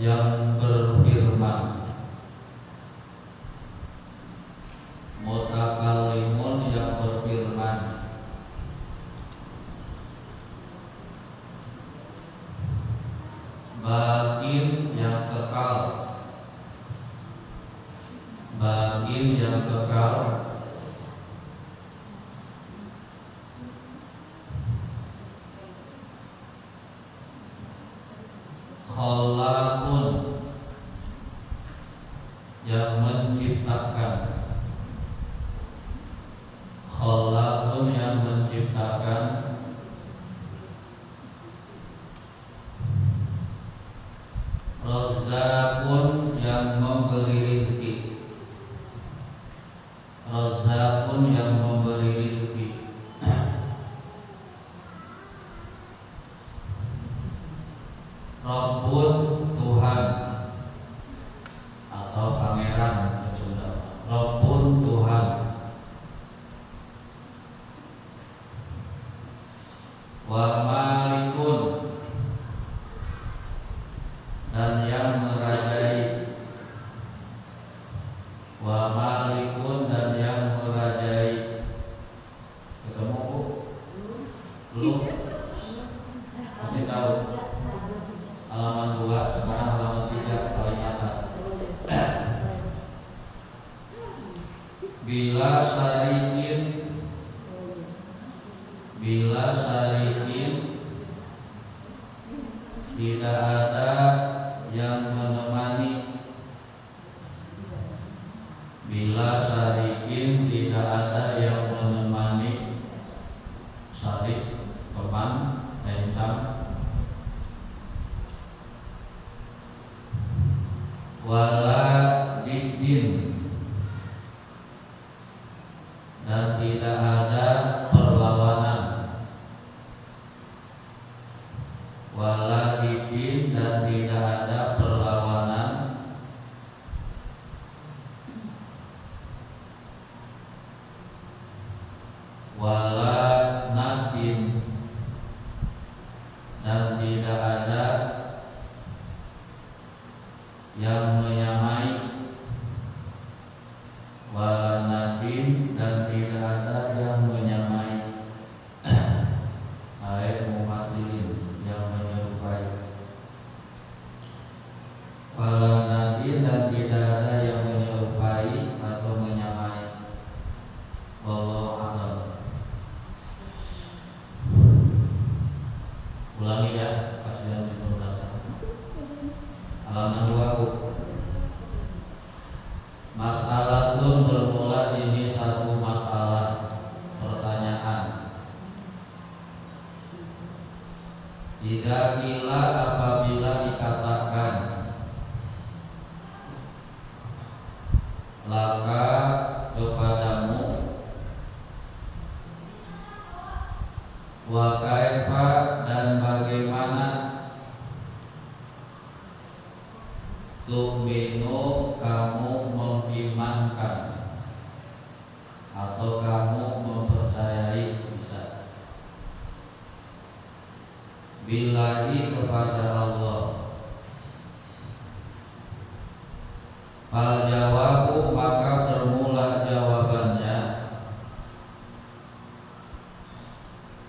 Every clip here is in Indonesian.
yang berfirman, mutakallimun yang berfirman, bagin yang kekal, bagin yang kekal, khalaqun yang menciptakan, khalaqun yang menciptakan, razzaqun yang memberi rizki, razzaqun yang memberi rizki, Rabbun Tuhan atau pangeran, Rabbun Tuhan, wa malikun dan yang merajai, wa malikun dan yang merajai. Ketemu Bu? Belum? Masih tahu? Halaman 2, sekarang halaman 3 paling atas. Bila syarikin, bila syarikin tidak ada yang menemani, bila syarikin tidak ada yang menemani, syarik teman, tencam, wala diddin dan tidak ada perlawanan, wala diddin dan tidak ada perlawanan, wala nadin dan tidak ada yang menyamai, wala nadin dan tidak ada yang menyamai, air mumasilin yang menyerupai, wala nadin dan tidak ada yang menyerupai atau menyamai. Wallahu a'lam. Ulangi ya, kasihan belum datang. Halaman 2 Bu. Masalatun bermula, ini satu masalah, pertanyaan. Jika kila apabila dikatakan, laka kepadamu, wa kaifa dan bagaimana, tu'minu kamu mengimankan atau kamu mempercayai, bisa billahi kepada Allah. Fal jawabu maka bermula jawabannya,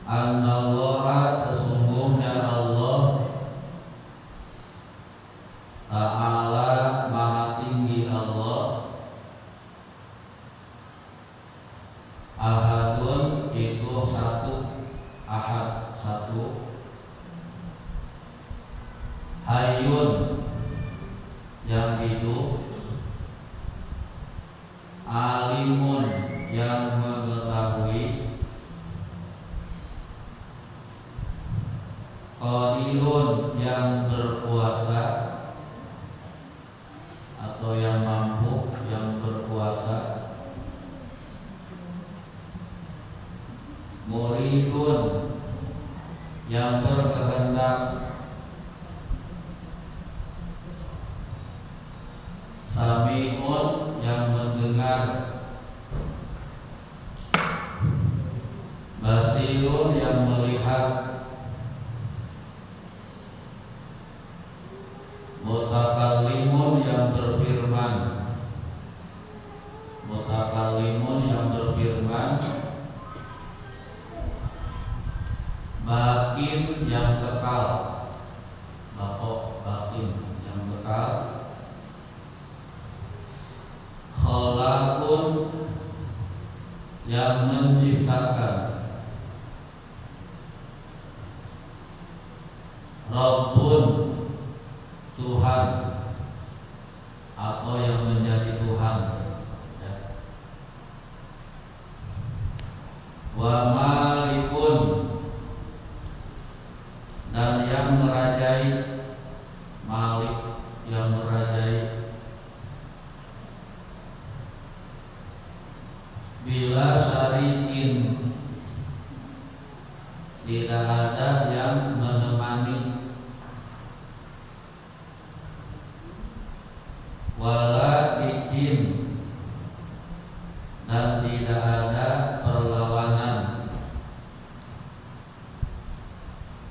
annallaha sesungguhnya Allah Ta'ala maha tinggi Allah, ahadun itu satu, ahad satu, hayyun yang hidup, alimun yang mengetahui, qadirun yang berkuasa atau yang mampu, yang berkuasa, muridun yang berkehendak, sami'un yang mendengar, basirun yang melihat, kandungan, bakin yang kekal, batin yang kekal, khalaqun yang menciptakan, Rabbun Tuhan atau yang menjadi Tuhan, ya. Wa malikun dan yang merajai, Malik yang merajai, bila syarikin tidak ada yang menemani, wala bidin dan tidak ada perlawanan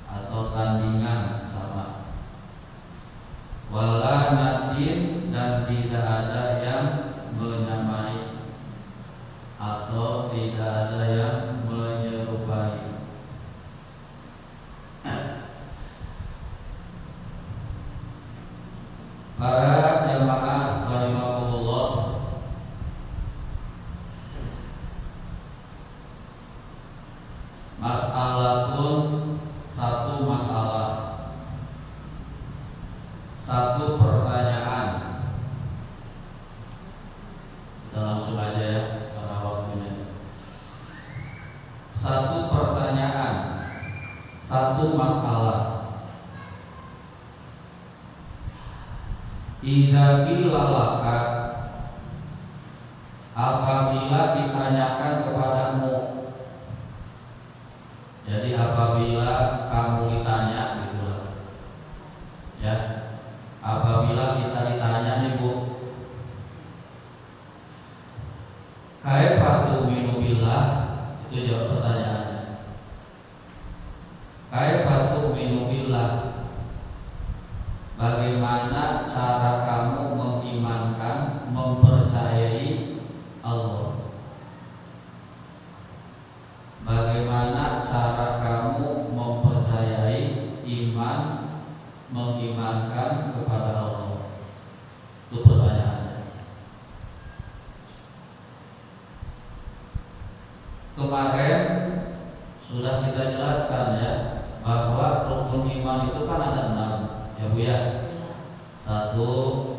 atau tandingan sama, wala nadin dan tidak ada yang menyamai atau tidak ada yang menyerupai. Para jamaah rahimakumullah, mas'alatun, satu masalah, satu pertanyaan. Kita langsung aja ya karena waktunya. Satu pertanyaan, satu masalah. Idza qila laka, apabila ditanyakan kepadamu. Jadi apabila kamu ditanya gitu loh. Ya. Apabila kita ditanya nih Bu, kaifa tu'minu billah, itu jawab pertanyaannya. Kaifa tu'minu billah, bagaimana cara kamu mengimankan, mempercayai Allah? Bagaimana cara kamu mempercayai, iman, mengimankan kepada Allah? Itu pertanyaannya. Kemarin sudah kita jelaskan ya bahwa rukun iman itu kan ada 6, ya Bu ya. 1,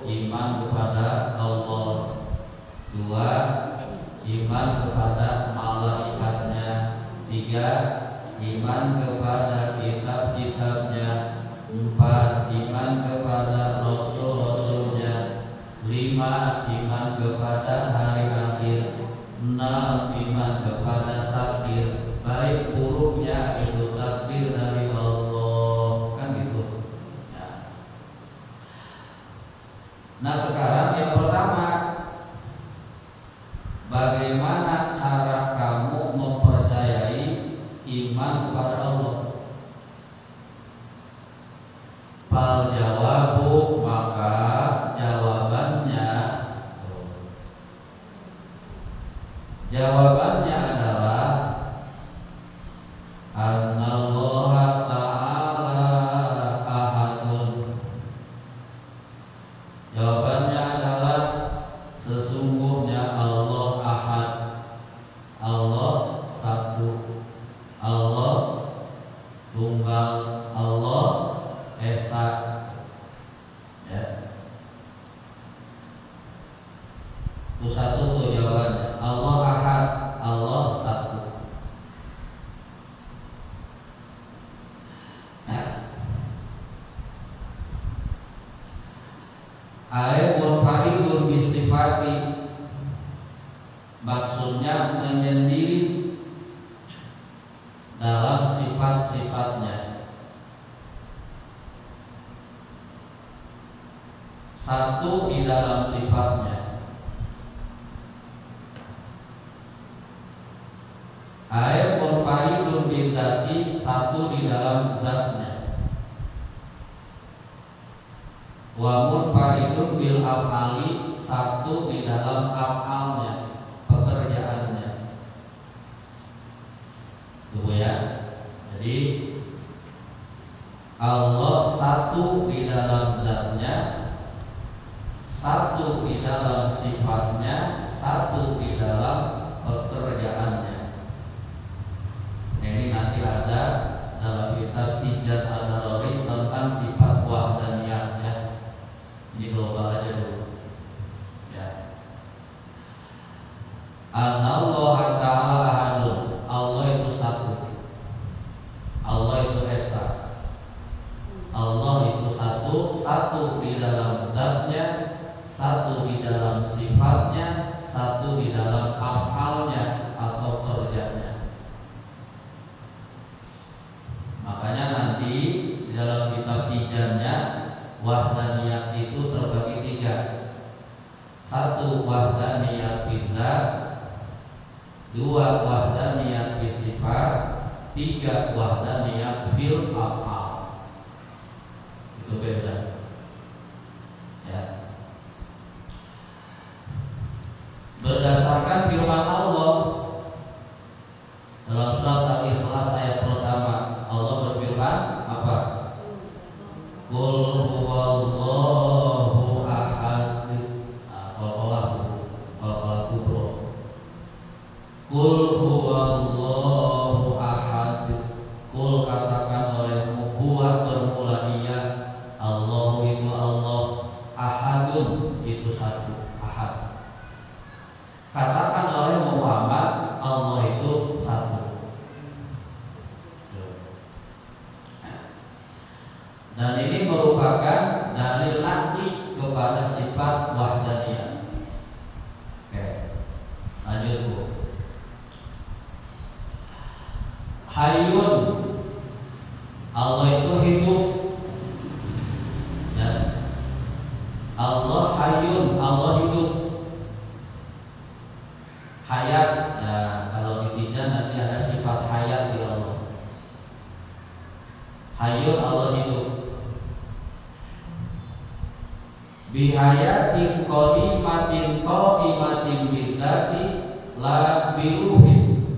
iman kepada Allah. 2, iman kepada malaikatnya. 3, iman kepada kitab-kitabnya. 4, iman kepada rasul-rasulnya. 5, iman kepada hari akhir. 6, iman kepada takdir, baik buruknya itu takdir dari Allah, kan gitu ya. Nah sekarang yang pertama, bagaimana cara kamu mempercayai iman kepada Allah? Fal jawabu, maka jawabannya adalah Anallaha ta'ala ahadun. Jawabannya adalah sesungguhnya Allah ahad, Allah satu, Allah tunggal, Allah esa. Ya. Itu satu tuh jawabannya. Allah ahad, Allah satu. Ai munfaridun bisifati, maksudnya menyendiri dalam sifat-sifatnya. Satu di dalam sifatnya. Ai munfaridun bidzati, satu di dalam zatnya. Wa munfaridun bil af'ali, satu di dalam af'alnya, pekerjaannya. Allah satu di dalam zatnya, satu di dalam sifatnya, satu di dalam pekerjaannya. Nah, ini nanti ada dalam kitab Tijan Ad-Daruri tentang sifat wahdaniyah ya. Ini global aja dulu. Ya. Anallaha ta'ala ahadun. Allah itu satu. Allah itu esa. Allah itu satu, satu di dalam zatnya, satu di dalam sifatnya, satu di dalam af'alnya atau kerjanya. Makanya nanti di dalam kitab Tijannya wahdaniyah itu terbagi tiga. Satu wahdaniyah bidzat, dua wahdaniyah bisifat, tiga wahdaniyah fil af'al. Itu beda. Ya. Berdasarkan firman Allah dalam surat Al-Ikhlas ayat pertama, Allah berfirman apa? Qul huwallahu ahad. Qalqalah kubro. Qul huwallahu ahad. Qul katakan olehmu, huwa bermula iya, Allah itu Allah, ahadun itu satu, ahad. Katakan oleh Muhammad, Allah itu satu. Dan ini merupakan dalil nakli kepada sifat wahdaniyah. Oke, lanjut Bu. Hayyun, Allah itu hidup. Ya. Allah hayyun, Allah hidup. Hayat, ya kalau di Tijan nanti ada sifat hayat di Allah. Hayyun, Allah hidup. Bihayatin qadimatin qaimatin bidzati la biruhin.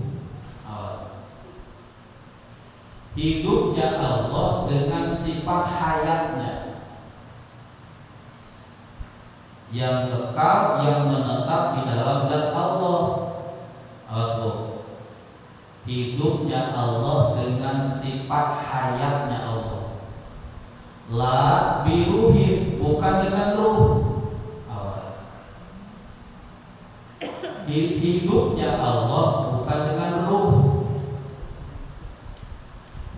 Awas. Hidupnya Allah dengan sifat hayatnya yang kekal, yang menetap di dalam zat Allah. Awas Bu. Hidupnya Allah dengan sifat hayatnya Allah. La biruhi, bukan dengan ruh. Awas. Hidupnya Allah bukan dengan ruh,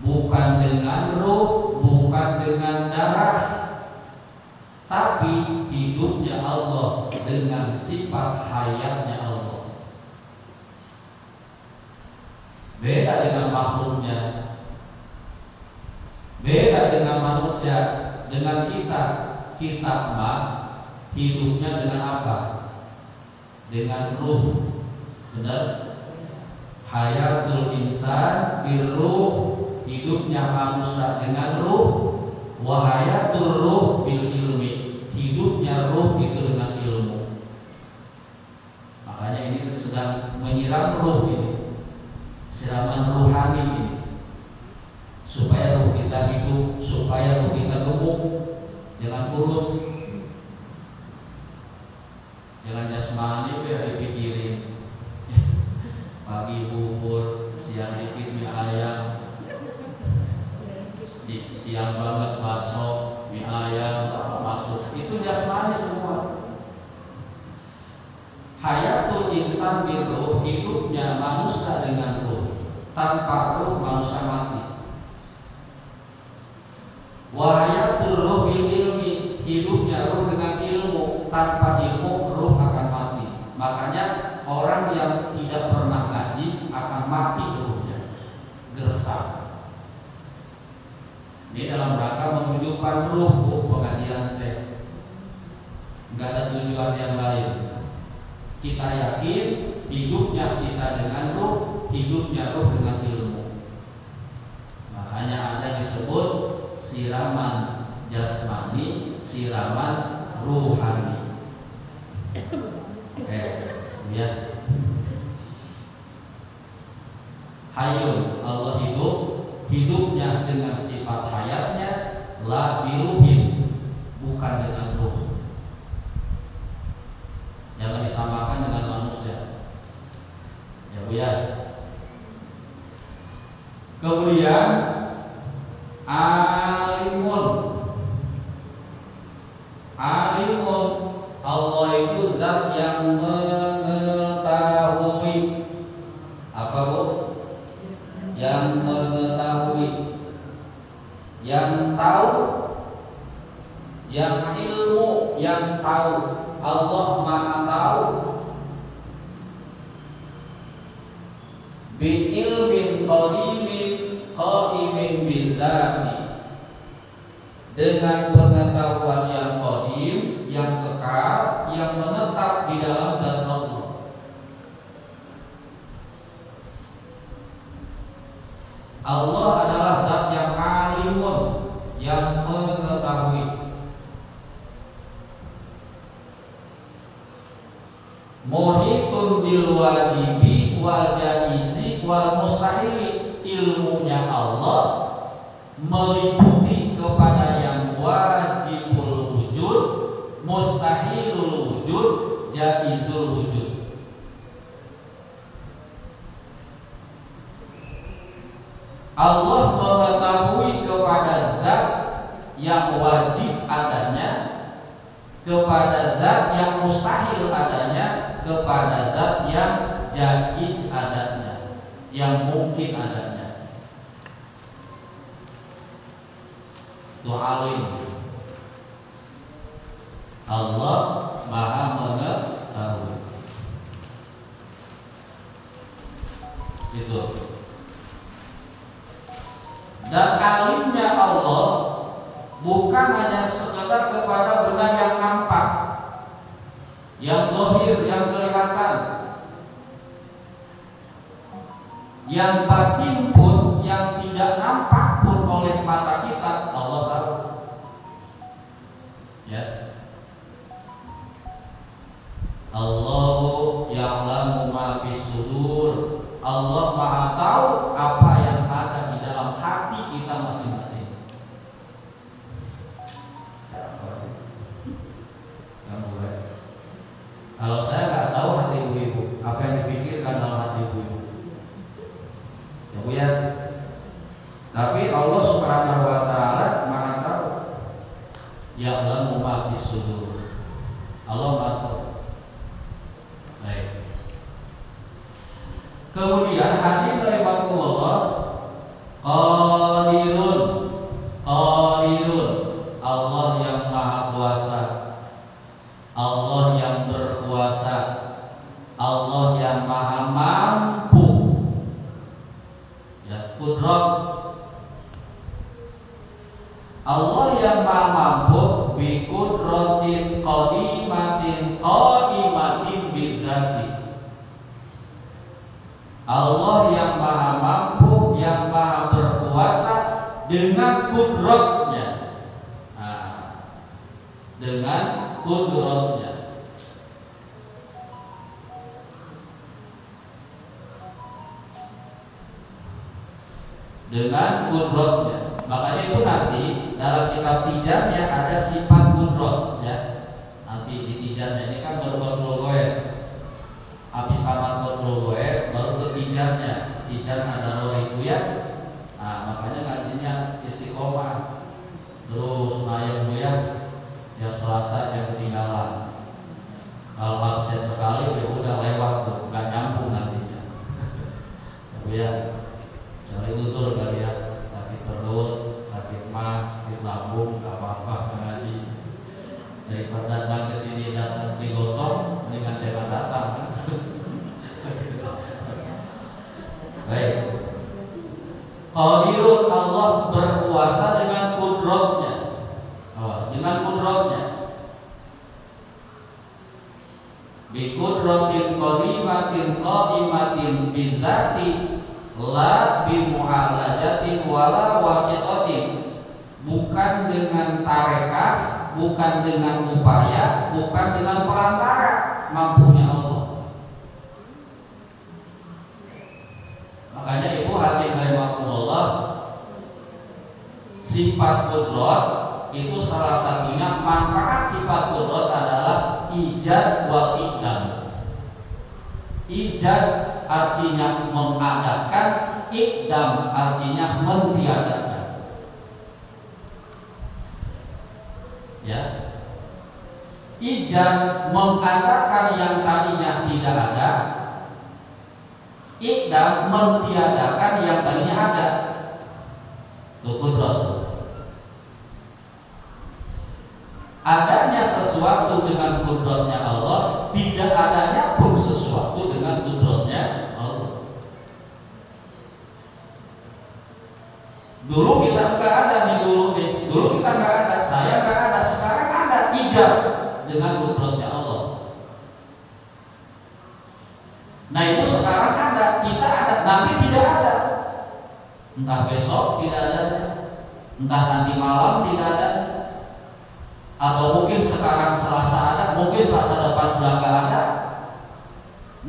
bukan dengan ruh, bukan dengan darah, tapi hidupnya Allah dengan sifat hayatnya Allah. Beda dengan makhluknya, beda dengan manusia, dengan kita. Kita mah hidupnya dengan apa? Dengan ruh. Benar? Hayatul insan birruh, hidupnya manusia dengan ruh. Wahayatul ruh bil ilmi, hidupnya ruh itu dengan ilmu. Makanya ini sedang menyiram ruh ini, siraman ruhani ini, supaya ruh kita hidup, supaya ruh kita gemuk, jangan kurus, jangan jasmani biar dipikirin. Pagi bubur, siang dikit mie ayam, siang banget bakso, mie ayam masuk, itu jasmani semua. Hayatul insan biruh, hidupnya manusia dengan ruh. Tanpa ruh manusia mati. Wahayatul ruh bil ilmi, hidupnya ruh dengan ilmu. Tanpa ilmu ruh akan mati. Makanya orang yang tidak pernah ngaji akan mati ruhnya, gersang. Ini dalam rangka menghidupkan ruh Bu, pengajian teh. Enggak ada tujuan yang lain. Kita yakin hidupnya kita dengan ruh, hidupnya ruh dengan ilmu. Makanya ada disebut siraman jasmani, siraman ruhani. Ya. Hayyun, Allah hidup, hidupnya dengan sifat hayatnya, bukan dengan ruh. Jangan disamakan dengan manusia. Ya Bu ya. Kemudian alimun. Alimun, Allah itu zat yang mengetahui. Apa Bu? Yang mengetahui, yang tahu, yang ilmu, yang tahu. Allah Maha tahu. Bi ilmin qadimin qaimin bidzati, dengan pengetahuan yang qadim, yang kekal, yang menetap di dalam zat Allah. Allah adalah zat yang alimun, yang mengetahui. Muhitun bil wajibi wal jaizi wal mustahili, ilmunya Allah meliputi kepada yang wajibul wujud, mustahilul wujud, jaizul wujud. Allah mengetahui kepada zat yang wajib adanya, kepada zat yang mustahil adanya, kepada zat yang jaiz adanya, yang mungkin adanya. Itu alim. Allah Maha mengetahui. Itu. Dan alimnya Allah bukan hanya sekedar kepada benda yang nampak, yang zahir, yang kelihatan, yang batin pun, yang tidak nampak pun oleh mata kita, Allah tahu. Ya. Allahu ya'lamu ma fis sudur. Allah Maha tahu apa yang ada di dalam hati kita masing-masing. Kalau saya nggak tahu hati ibu-ibu, apa yang dipikirkan dalam hati ibu-ibu, ya Bu ya. Tapi Allah Subhanahu wa Ta'ala Maha tahu. Ya'lamu ma fis sudur. Allah Maha tahu. Baik. Kemudian hadis rahimakumullah, qadirun, qadirun, Allah yang maha kuasa, Allah yang berkuasa, Allah yang maha mampu. Ya, kudrat. Allah yang maha mampu bi kudratin qadimatin qaimatin bidzati. Allah yang maha mampu, yang maha berkuasa dengan kudratnya. Nah, dengan kudratnya. Dengan kudratnya. Makanya itu nanti dalam kitab tijannya ada sifat kudrat, ya. Nanti di tijannya ini kan baru kontrol goes. Habis tamat kontrol goes baru ke tijannya. Tijan ada loriku ya. Nah, makanya nantinya istiqomah. Terus mayang Bu ya. Tiap Selasa yang ketinggalan. Kalau absen sekali ya udah lewat tuh, nggak nyambung nantinya. Ya Bu ya. Cari utur kali ya. Sakit perut, sakit mah, sakit lambung, nggak apa-apa ngaji. Daripada datang ke sini datang digotong, mendingan jangan datang. Baik. Qadirun, Allah berkuasa dengan kudratnya. Dengan kudratnya. Bi kudratin qadimatin qaimatin bidzati la bi mu'alajatin wala wasitatin. Bukan dengan tarekah, bukan dengan upaya, bukan dengan perantara, mampunya Allah. Makanya Ibu hadirin rahimakumullah, sifat kudrat itu salah satunya manfaat sifat kudrat adalah ijad wal iqdam. Ijad artinya mengadakan, iqdam artinya mentiadakan. Ya. Ijad mengadakan yang tadinya tidak ada, iqdam mentiadakan yang tadinya ada. Itu kudrat. Adanya sesuatu dengan kudratnya Allah, tidak adanya pun sesuatu dengan kudratnya Allah. Dulu kita nggak ada nih, dulu kita nggak ada, saya nggak ada, sekarang ada, ijab dengan kudratnya Allah. Nah itu sekarang ada, kita ada, nanti tidak ada. Entah besok tidak ada, entah nanti malam tidak ada, atau mungkin sekarang Selasa ada, mungkin Selasa depan udah nggak ada.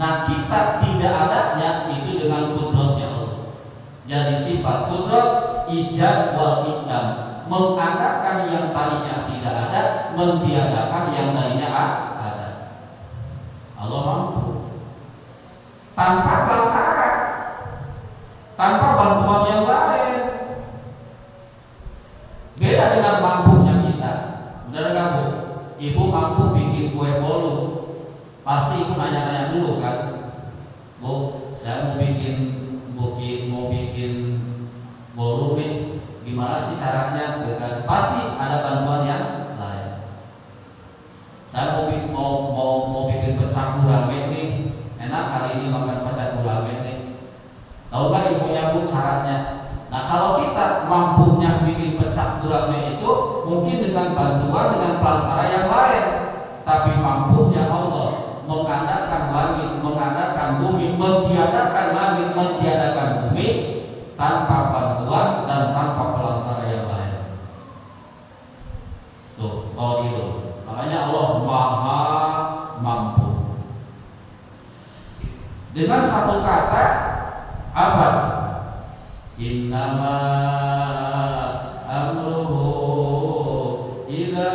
Nah kita tidak adanya itu dengan kudratnya Allah. Jadi sifat kudrat ijab wal iqdam, mengadakan yang tadinya tidak ada, mentiadakan yang tadinya ada. Allah mampu tanpa perantara, tanpa bantuan yang lain. Beda dengan mampunya kita. Benar nggak Bu? Ibu mampu bikin kue bolu, pasti ibu nanya-nanya dulu kan, Bu, saya mau bikin bolu nih, gimana sih caranya? Kan pasti ada bantuan yang lain. Saya mau bikin pecah gurame nih, enak hari ini makan pecah gurame nih. Tahu nggak ibunya Bu caranya? Nah kalau kita mampunya bikin pecah gurame itu mungkin dengan bantuan, dengan perantara yang lain, tapi mampunya Allah mengadakan langit, mengadakan bumi, mentiadakan langit, mentiadakan bumi tanpa bantuan dan tanpa perantara yang lain. Tuh, qadir. Makanya Allah Maha mampu. Dengan satu kata apa? Innama amruhu idza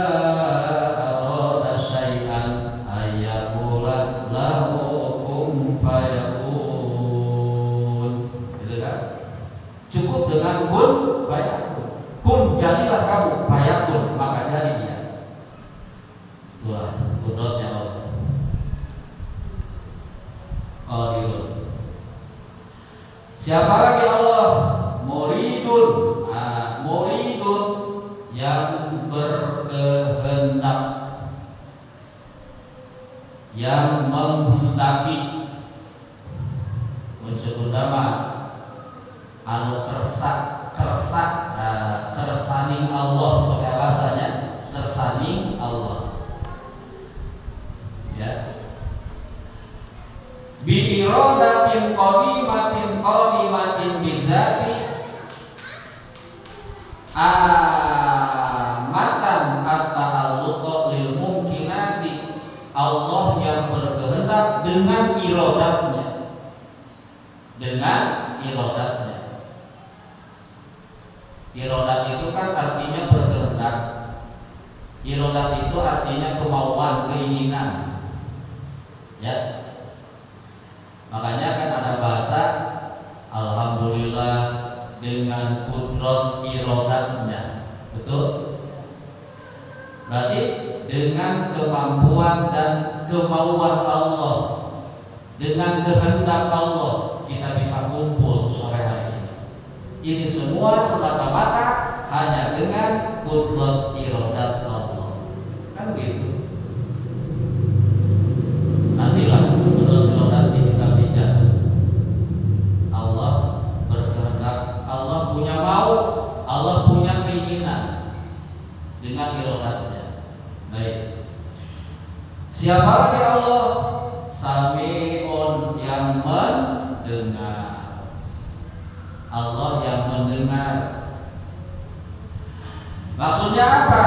arada syai'an ayyaqula lahu kun fayakun. Gitu kan? Cukup dengan kun fayakun. Kun jadilah kamu, fayakun maka jadi dia. Itulah kudratnya Allah. Qadirun. Siapa lagi Allah? Muridun. Muridun yang berkehendak, yang menghendaki. Unsur nama anu kersaning Allah, soalnya bahasanya kersaning Allah. Ya. Bi iradatin qadimatin bidzati amatan at-ta'alluqa lil mumkinati. Allah yang berkehendak dengan iradatnya. Dengan iradatnya. Iradat itu kan artinya berkehendak. Iradat itu artinya kemauan, keinginan. Ya. Makanya kan ada bahasa alhamdulillah dengan kudrat iradatnya. Betul? Berarti dengan kemampuan dan kemauan Allah, dengan kehendak Allah kita bisa kumpul sore hari ini. Ini semua semata-mata hanya dengan kudrat iradat Allah. Kan begitu. Nantilah kudrat iradat kita bicara. Allah berkehendak, Allah punya mau, Allah punya keinginan dengan iradatnya. Baik. Siapa lagi Allah? Sami'un yang mendengar. Allah yang mendengar. Maksudnya apa?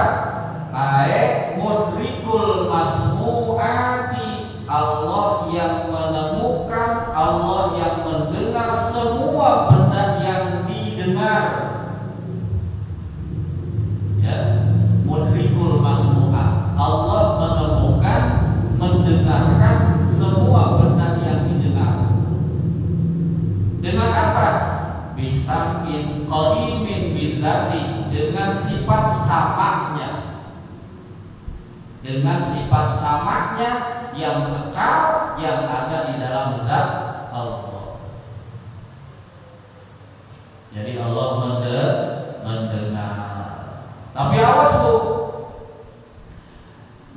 Mudrikul masmu'ati. Allah yang menemukan, Allah yang mendengar semua benda yang didengar. Ya. semua benda yang didengar. Dengan apa? Bisamin qadimin bidzati, dengan sifat samaknya, dengan sifat samaknya yang kekal yang ada di dalam zat Allah. Jadi Allah mendengar. Tapi awas bu,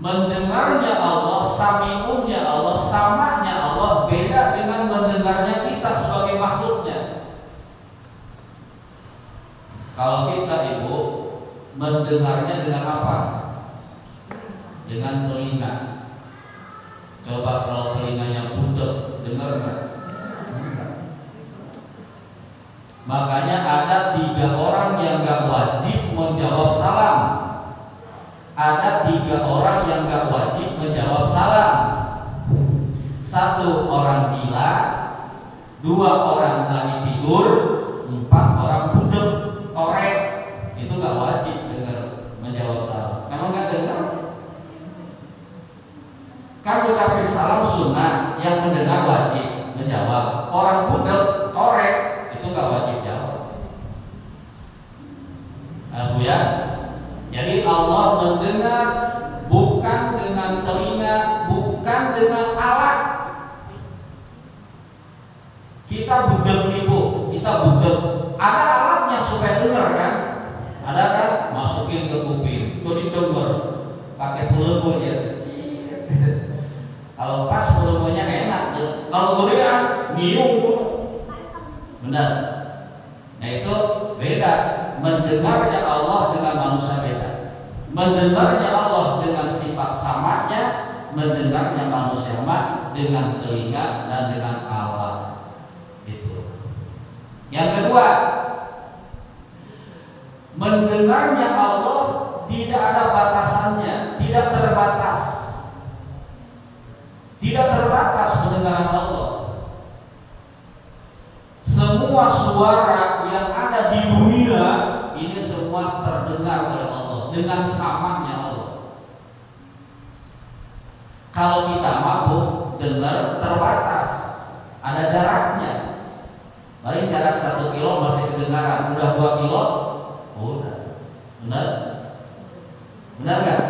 mendengarnya Allah, sami'unnya Allah, samanya Allah beda dengan mendengarnya kita sebagai makhluknya. Kalau kita ibu mendengarnya dengan apa? Dengan telinga. Coba kalau telinganya butek, dengar nggak? Makanya ada 3 orang yang gak wajib menjawab salam. Ada 3 orang yang gak wajib menjawab salam. 1 orang gila, 2 orang lagi tidur, 4 orang budek, torek. Itu gak wajib dengar menjawab salam. Memang gak dengar? Kan ucapin salam sunnah, yang mendengar wajib menjawab. Orang budek, torek, itu gak wajib jawab. Ya. Jadi Allah mendengar bukan dengan telinga, bukan dengan alat. Kita budek nih bu, kita budek. Ada alatnya supaya dengar kan? Ada kan? Masukin ke kuping, itu didengar. Pakai pulpen ya kecil. Kalau pas pulpennya enak, kalau gorean nyium dulu. Benar. Nah itu beda. Mendengarnya Allah dengan manusia beda. Mendengarnya Allah dengan sifat samanya, mendengarnya manusia dengan telinga dan dengan alat. Itu. Yang kedua, mendengarnya Allah tidak ada batasannya, tidak terbatas. Tidak terbatas pendengaran Allah. Semua suara yang ada di dunia ini semua terdengar oleh Allah dengan samanya Allah. Kalau kita mabuk dengar terbatas, ada jaraknya. Paling jarak 1 kilo masih kedengaran, udah 2 kilo, udah. Benar? Benar nggak?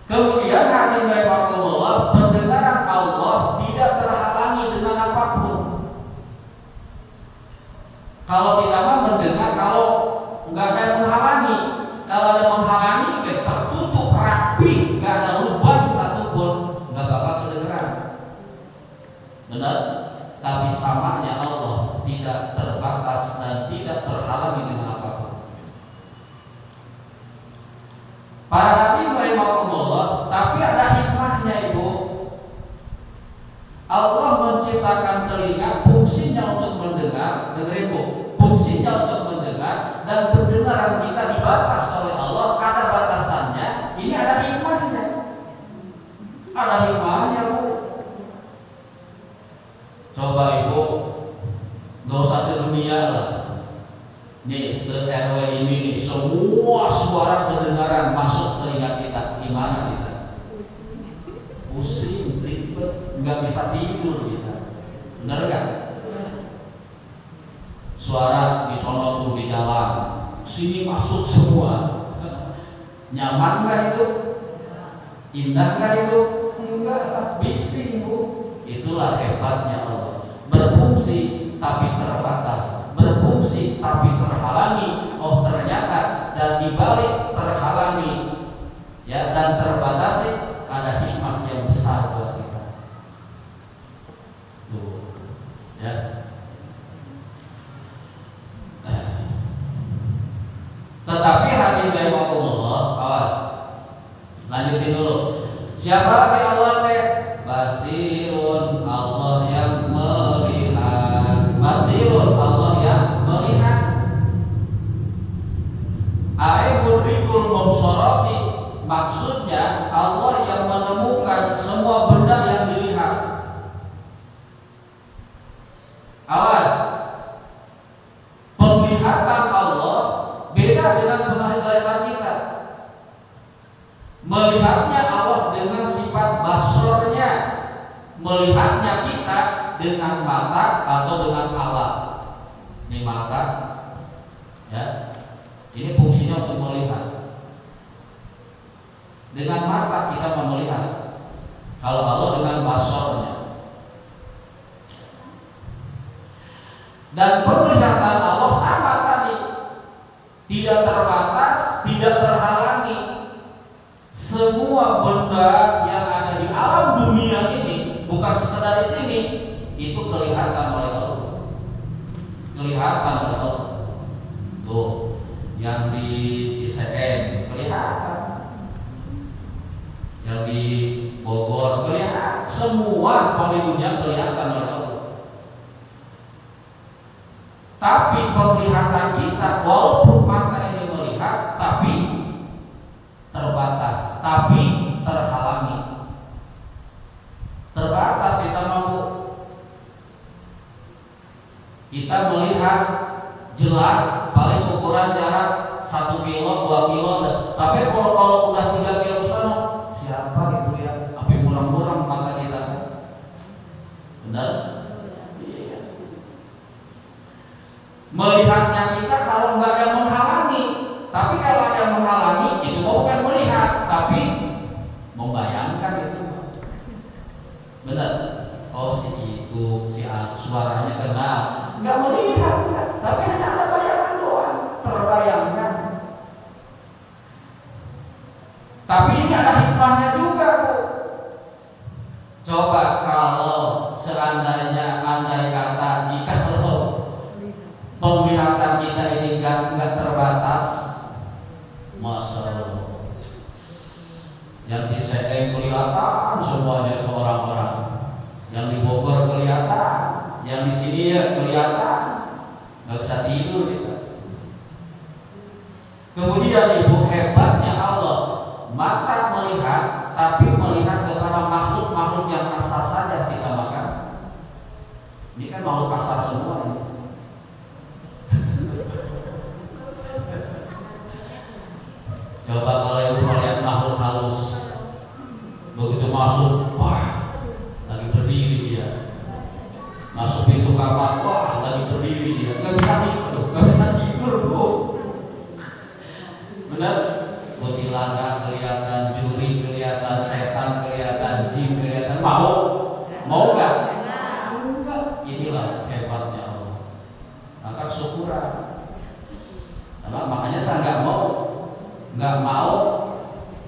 Kemudian hadirin rahimakumullah, pendengaran Allah tidak terhalangi dengan apapun. Kalau kita mah mendengar, kalau nggak ada yang menghalangi, kalau ada menghalangi, tertutup rapi, nggak ada lubang satupun, nggak bakal kedengeran. Benar? Tapi samanya Allah tidak terbatas dan tidak terhalangi dengan apapun. Para hadirin rahimakumullah, tapi ada hikmahnya ibu. Allah menciptakan telinga, fungsinya untuk mendengar, dengerin bu, fungsinya untuk mendengar, dan pendengaran kita dibatas oleh Allah, ada batasannya. Ini ada hikmahnya. Ada hikmahnya bu. Coba ibu, gak usah sedunia lah. Nih se-RW ini nih, semua suara kedengaran masuk telinga kita, gimana kita? Pusing, ribet, nggak bisa tidur kita. Bener nggak? Suara di sono tuh di jalan, sini masuk semua. Nyaman nggak itu? Indah nggak itu? Enggak, bising bu. Itulah hebatnya Allah. Berfungsi tapi terbatas, berfungsi tapi terhalangi. Oh ternyata dan dibalik terhalangi ya dan terbatasi ada hikmah yang besar buat kita. Tuh, ya. Tetapi hadirin rahimakumullah, awas. Lanjutin dulu. Siapa lagi Allah teh? Basirun, Allah yang melihat. Basirun, Allah yang melihat. Aibudrikul mubsorati, maksudnya Allah yang menemukan semua benda yang dilihat. Awas, penglihatan Allah beda dengan penglihatan kita. Melihatnya Allah dengan Melihatnya kita dengan mata atau dengan alat. Ini mata, ya. Ini fungsinya untuk melihat. Dengan mata kita melihat. Kalau Allah dengan basornya. Dan penglihatan Allah sama tadi, tidak terbatas, tidak terhalangi. Semua benda yang ada di alam dunia ini, bukan sekedar di sini, itu kelihatan oleh Allah. Kelihatan oleh Allah. Tuh, yang di ICN kelihatan, yang di Bogor kelihatan, semua di dunia kelihatan oleh Allah. Tapi penglihatan kita, walaupun mata ini melihat, tapi terbatas, tapi terhalangi. Terbatas kita mampu. Kita melihat jelas, paling ukuran jarak 1 kilo, 2 kilo. Tapi kalau udah 3 kilo sana, siapa itu ya? Sampai murang-murang mata kita. Benar? Melihatnya kita kalau nggak ada yang menghalangi, tapi kalau ada yang menghalangi itu bukan melihat, tapi membayangkan itu. Benar? Oh si itu, si suaranya kenal, nggak melihat, enggak. Tapi hanya ada bayangan doang, terbayangkan. Tapi ini ada hikmahnya juga, Bu. Coba kalau seandainya andai kata jika penglihatan kita ini enggak terbatas, Masya Allah, yang di Sete kelihatan semuanya itu orang-orang, yang di Bogor kelihatan, yang di sini ya kelihatan, nggak bisa tidur kita. Kemudian Ibu, hebatnya Allah, mata melihat, tapi melihat kepada makhluk-makhluk yang kasar saja kita makan. Ini kan makhluk kasar semua ini. Coba kalau Ibu melihat makhluk halus, begitu masuk, wah, lagi berdiri dia. Masuk pintu kamar, wah, lagi berdiri dia. Gak bisa tidur, Bu. Benar? Kuntilanak kelihatan, juri kelihatan, setan kelihatan, jin kelihatan. Mau nggak? Enggak. Inilah hebatnya Allah. Maka syukuran. Makanya saya nggak mau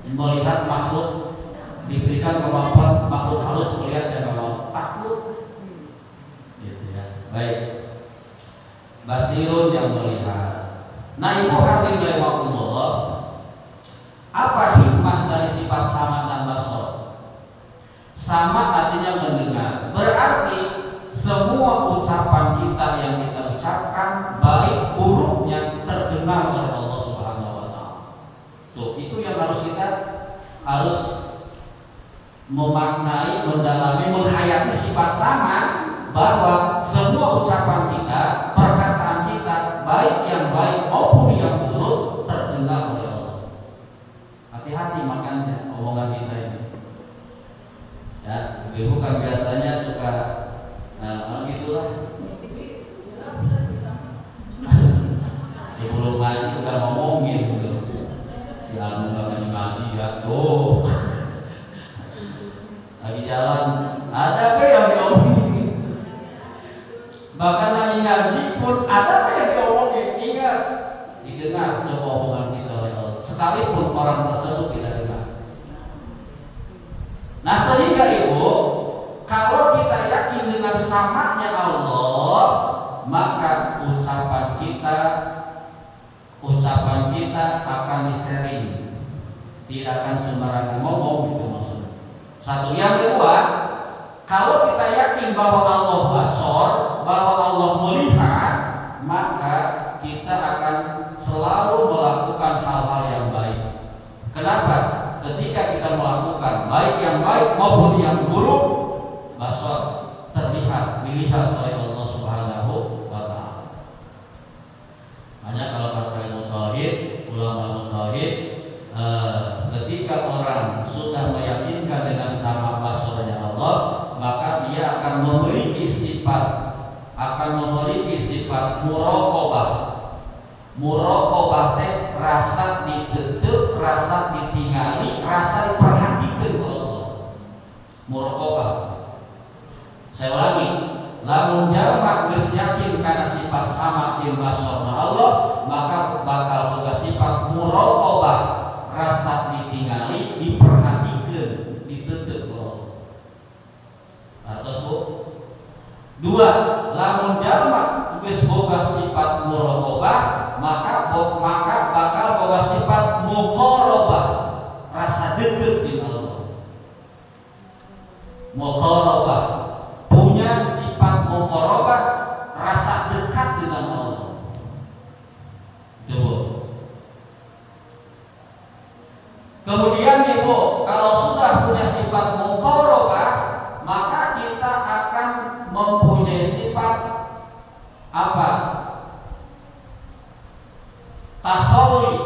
melihat makhluk, diberikan kemampuan makhluk halus melihat, saya nggak mau, takut gitu ya. Baik, basirun yang melihat. Nah Ibu hadirin rahimakumullah, apa hikmah dari sifat sama dan basor? Sama artinya mendengar, berarti semua ucapan kita yang kita ucapkan, baik buruknya, terdengar oleh Allah. Itu yang harus kita memaknai, mendalami, menghayati sifat sama, bahwa semua ucapan kita, perkataan kita, baik yang baik maupun yang buruk, terdengar oleh Allah. Hati-hati makanya omongan kita ini. Ya, Ibu kan biasanya suka gitulah. Sebelum main udah ngomongin gitu. Si Anu katanya ngaji ya tuh lagi jalan ada apa yang diomongin, bahkan lagi ngaji pun ada apa yang diomongin. Ingat, didengar semua omongan kita oleh Allah, sekalipun orang tersebut tidak dengar. Nah sehingga Ibu, kalau kita yakin dengan samanya Allah, maka ucapan kita akan di-sharing, tidak akan sembarangan ngomong, itu maksudnya. Satu. Yang kedua, kalau kita yakin bahwa Allah basor, bahwa Allah melihat, maka kita akan selalu melakukan hal-hal yang baik. Kenapa? Ketika kita melakukan baik yang baik maupun yang buruk, basor, terlihat, dilihat oleh Allah Subhanahu wa Ta'ala. Hanya kalau kata ilmu tauhid, ulama tauhid, ketika orang sudah meyakinkan dengan sama basornya Allah, maka sifat muraqabah. Muraqabah teh rasa diteuteup, rasa ditingali, rasa diperhatikeun ku Allah. Muraqabah. Saya ulangi, lamun jalma geus yakin kana sifat samatil basarna Allah, maka bakal boga sifat muraqabah, rasa ditingali, diperhatikeun, diteuteuk ku Allah. Atos Bu. Dua, lamun jalma geus boga sifat muraqabah, maka bakal boga sifat muqarabah, rasa deukeut jeung Allah. Muqarabah, punya sifat muqarabah, rasa dekat dengan Allah. Itu Bu. Kemudian nih Bu, kalau sudah punya sifat muqarabah, maka kita akan mempunyai sifat apa? Takhalli.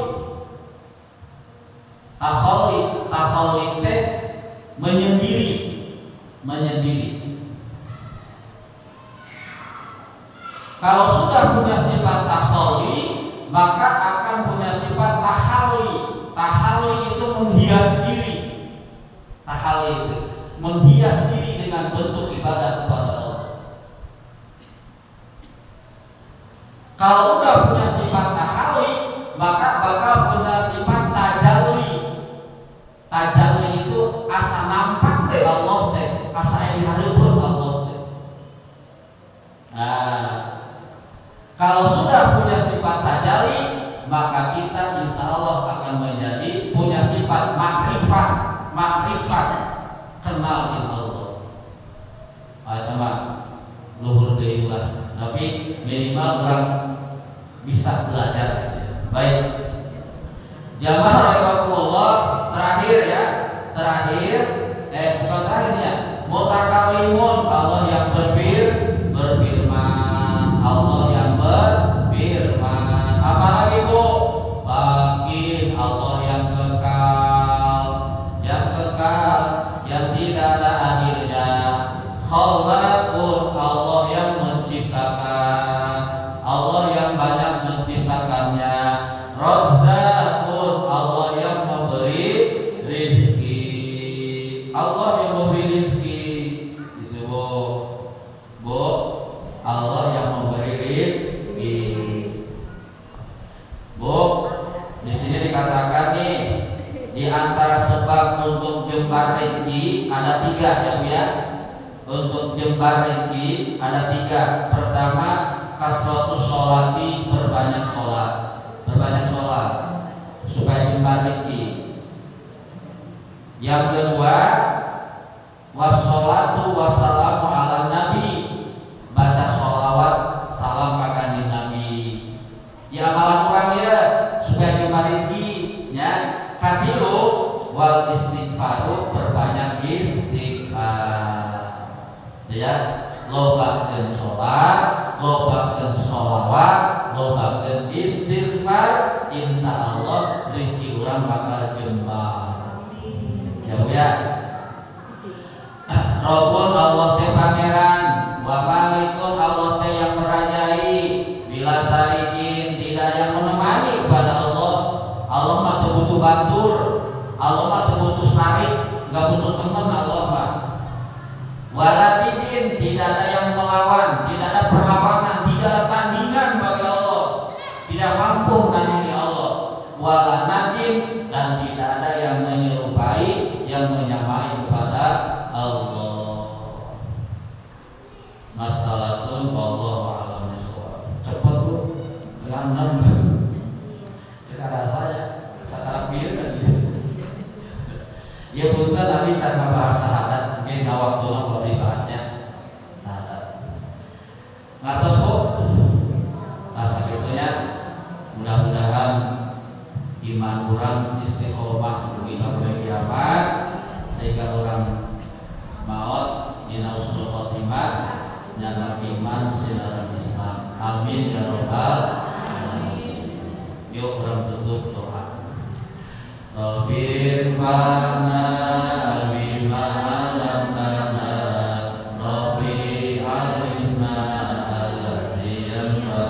Takhalli teh menyendiri. Kalau sudah punya sifat takhalli, maka akan punya sifat tahalli. Tahalli itu menghias diri. Tahalli itu menghias diri dengan bentuk ibadah kepada Allah. Kalau udah punya sifat tahalli, maka bakal punya sifat tajalli. Tajalli itu asa nampak deh Allah teh, asa dihareupeun Allah teh. Nah, kalau sudah punya sifat tajalli, maka kita insya Allah akan menjadi punya sifat makrifat, kenal dengan Allah. Teman, luhur deui lah, tapi minimal orang bisa belajar. Baik, jamaah rahimakumullah, bukan terakhirnya, mutakalimun, Allah yang berfirman, Allah yang berfirman. Apalagi Bu? Baqin, Allah yang kekal, yang tidak ada akhirnya. Khalaqun, Allah yang menciptakan, Allah yang banyak menciptakannya. Razzaqun, Allah yang memberi rizki, Allah yang memberi rizki. Itu Bu, Allah yang memberi rizki. Bu, di sini dikatakan nih, di antara sebab untuk jembar rizki ada 3 ya Bu ya. Untuk jembar rizki ada 3. Pertama, kasratu sholati, berbanyak sholat supaya jembar rizki. Yang kedua, wassalatu wassalamu ala nabi, baca sholawat salam kepada Nabi. Ya amalan orang ya supaya jembar rizki ya. Katilu wal istighfaru, berbanyak istighfar ya. Lobakeun sholat, lobakeun sholawat, lobakeun istighfar, insya Allah rizki urang bakal jembar. Ya Bu ya. Rabbun, Allah teh pangeran, wa malikun, Allah teh yang merajai, bila syarikin, tidak yang menemani kepada Allah. Allah mah teu butuh batur, Allah mah teu butuh syarik, enggak butuh teman Allah mah. Waladidin, tidak ada yang melawan, tidak ada perlawanan, tidak ada tandingan bagi Allah, tidak mampu menandingi Allah. Walanadin, dan tidak ada yang menyerupai, yang menyamai kepada Allah. Masalatun wallahu a'lam bishawab. Cepat Bu, dengan cara saya sekarang mirip gitu. Ya punten nanti cara bahasa adat mungkin nggak waktu kalau dibahasnya. Ngertos Bu? Nah sakitunya mudah-mudahan iman orang istiqomah dugi sampai kiamat sehingga orang maut dina husnul khotimah nyana iman sinar Islam. Amin ya rabbal alamin. Yuk orang tutup doa. Rabbir mana bima alamtana, Rabbi alimna alladhi yanfa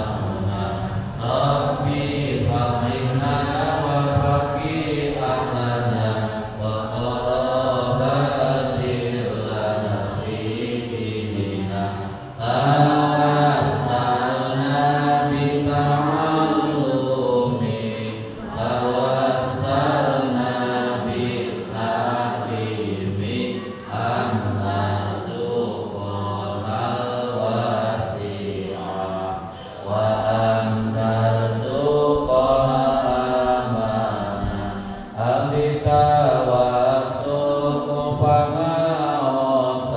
tawasul pamaosan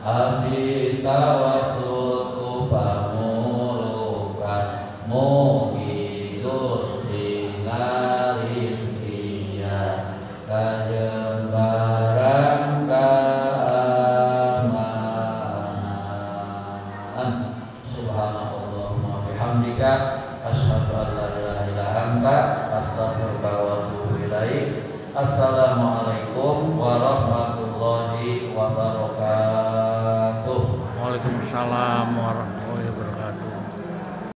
abdi tawasul pamulukan mugi Gusti ngarizkian kajembaran keamanan. Subhanallahumma bihamdika asyhadu an la ilaha illa anta astaghfiruka wa atubu ilaik. Assalamualaikum warahmatullahi wabarakatuh. Waalaikumsalam warahmatullahi